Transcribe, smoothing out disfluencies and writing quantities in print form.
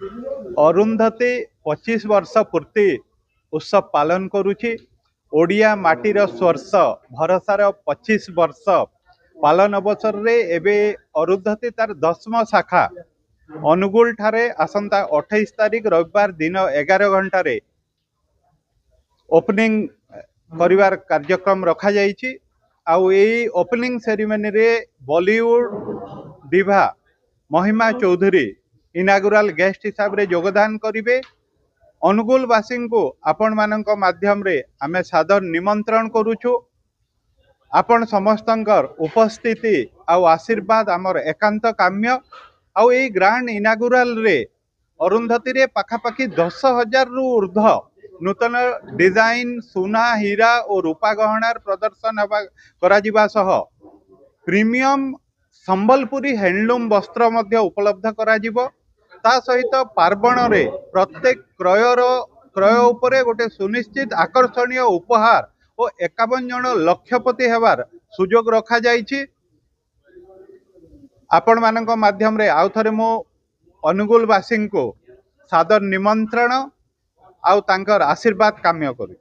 अरुंधति 25 वर्ष पूर्ति उत्सव पालन करुछि। ओडिया माटीर स्वर्ष भरसार 25 वर्ष पालन अवसर रे एबे अरुंधति तार 10म शाखा अनुगुल ठारे आसंता 28 तारिख रविवार दिन 11 घंटे ओपनिंग करिवार कार्यक्रम रखा जाइछि। आउ एई ओपनिंग सेरेमनी रे बॉलीवुड दिभा महिमा चौधरी इनागुराल गेस्ट हिसाब रे योगदान करिवे। अनुगुलवासी को आपण मानक माध्यम रे आमे सादर निमंत्रण करूछु। आपण समस्तंकर उपस्थिति आउ आशीर्वाद आमर एकांत काम्य। आउ एई ग्रांड इनागुराल रे अरुंधति रे पाखापाखि 10,000 रु ऊर्ध्व नूतन डिजाइन सुना हीरा और रूपा गहनार प्रदर्शन करा सह प्रीमियम संबलपुरी हैंडलूम वस्त्र मध्य उपलब्ध करा ता सहित पार्वण रे प्रत्येक क्रय उपरे गोटे सुनिश्चित आकर्षणीय उपहार और 51 जन लक्षपति हेबार सुजोग रखा जाइछि। आपण मानक माध्यम रे आउ थरे मो अनुगुलवासी को सादर निमंत्रण आउ तांकर आशीर्वाद काम्य करू।